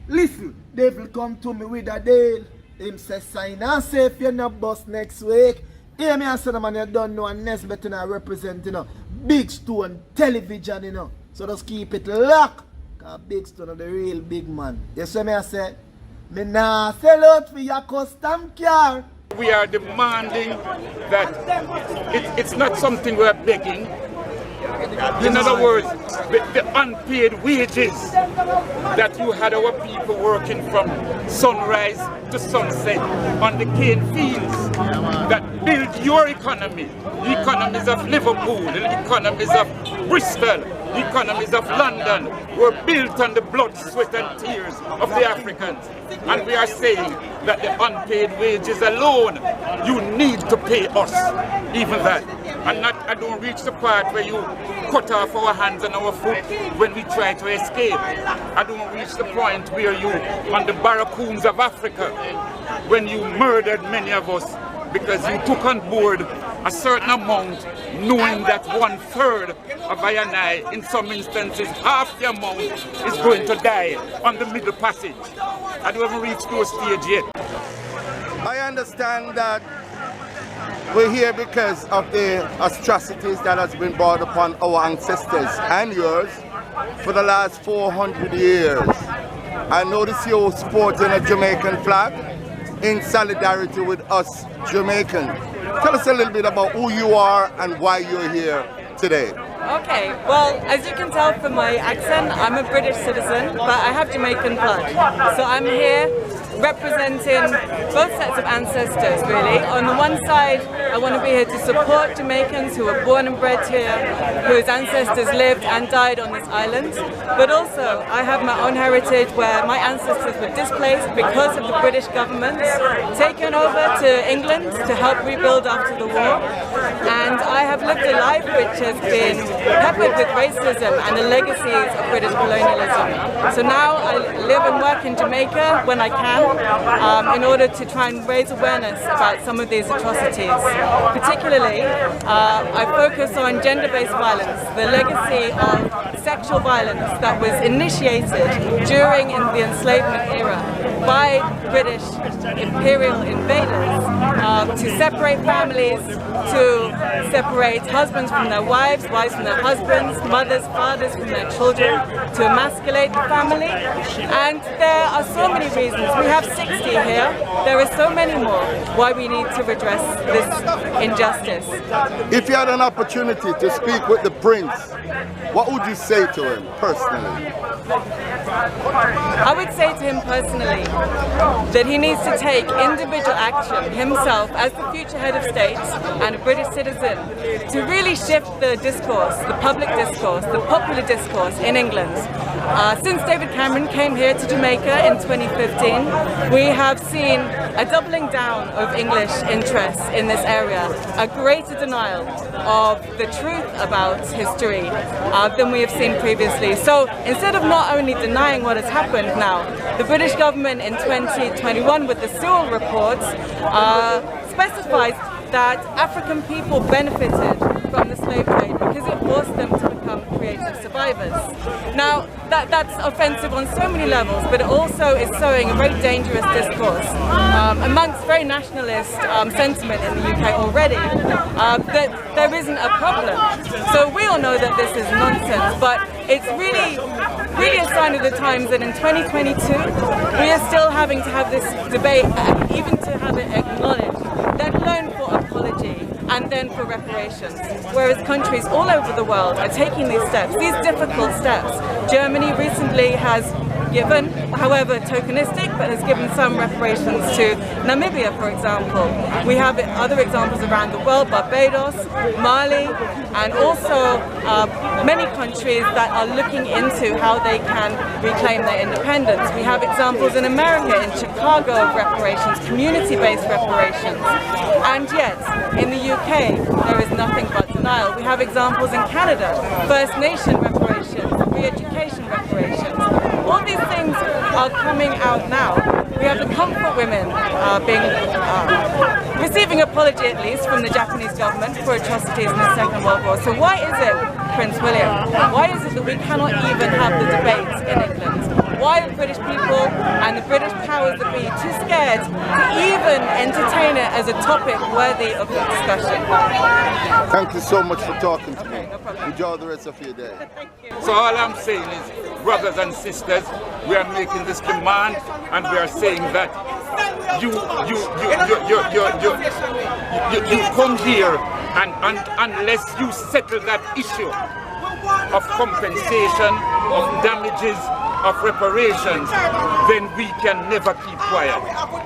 Listen, devil come to me with a deal. Him say sign and say if you're not bust next week. Hear me and say the man you don't know and next better not represent, you know. Big Stone television, you know. So just keep it locked. Cause Big Stone is the real big man. You see me I say? Me nah sell out for your custom car. We are demanding that it's not something we're begging. In other words, the unpaid wages that you had our people working from sunrise to sunset on the cane fields that build your economy, the economies of Liverpool, the economies of Bristol, the economies of London were built on the blood, sweat and tears of the Africans. And we are saying that the unpaid wages alone, you need to pay us, even that. And I don't reach the part where you cut off our hands and our foot when we try to escape. I don't reach the point where you, on the barracoons of Africa, when you murdered many of us because you took on board a certain amount, knowing that 1/3 of I and I, in some instances, half the amount is going to die on the Middle Passage. I don't even reach to a stage yet. I understand that we're here because of the atrocities that has been brought upon our ancestors and yours for the last 400 years. I notice you're sporting a Jamaican flag in solidarity with us Jamaicans. Tell us a little bit about who you are and why you're here today. Okay, well, as you can tell from my accent, I'm a British citizen, but I have Jamaican blood. So I'm here representing both sets of ancestors, really. On the one side, I want to be here to support Jamaicans who were born and bred here, whose ancestors lived and died on this island. But also, I have my own heritage where my ancestors were displaced because of the British government, taken over to England to help rebuild after the war. And I have lived a life which has been peppered with racism and the legacies of British colonialism. So now I live and work in Jamaica when I can, in order to try and raise awareness about some of these atrocities. Particularly, I focus on gender-based violence, the legacy of sexual violence that was initiated during the enslavement era by British imperial invaders to separate families, to separate husbands from their wives, wives from their husbands, mothers, fathers from their children, to emasculate the family. And there are so many reasons. We have 60 here. There are so many more why we need to redress this injustice. If you had an opportunity to speak with the Prince, what would you say to him personally? I would say to him personally that he needs to take individual action himself as the future head of state and a British citizen to really shift the discourse, the public discourse, the popular discourse in England. Since David Cameron came here to Jamaica in 2015, we have seen a doubling down of English interest in this area, a greater denial of the truth about history than we have seen previously. So instead of not only denying what has happened now, the British government in 2021 with the Sewell report specifies that African people benefited from the slave trade because it forced them to become creative survivors. Now, that's offensive on so many levels, but it also is sowing a very dangerous discourse amongst very nationalist sentiment in the UK already, that there isn't a problem. So we all know that this is nonsense, but it's really a sign of the times that in 2022 we are still having to have this debate, even to have it acknowledged, let alone for apology and then for reparations. Whereas countries all over the world are taking these steps, these difficult steps. Germany recently has given, however tokenistic, but has given some reparations to Namibia, for example. We have other examples around the world, Barbados, Mali, and also many countries that are looking into how they can reclaim their independence. We have examples in America, in Chicago, of reparations, community-based reparations. And yet, in the UK, there is nothing but denial. We have examples in Canada, First Nation reparations, re-education reparations. All these things are coming out now. We have the comfort women receiving apology, at least, from the Japanese government for atrocities in the Second World War. So why is it, Prince William, why is it that we cannot even have the debates in England? Why are British people powers that be too scared to even entertain it as a topic worthy of discussion. Thank you so much for talking to me. No problem. Enjoy the rest of your day. Thank you. So all I'm saying is, brothers and sisters, we are making this demand, and we are saying that you come here, and unless you settle that issue of compensation, of damages, of reparations, then we can never keep quiet.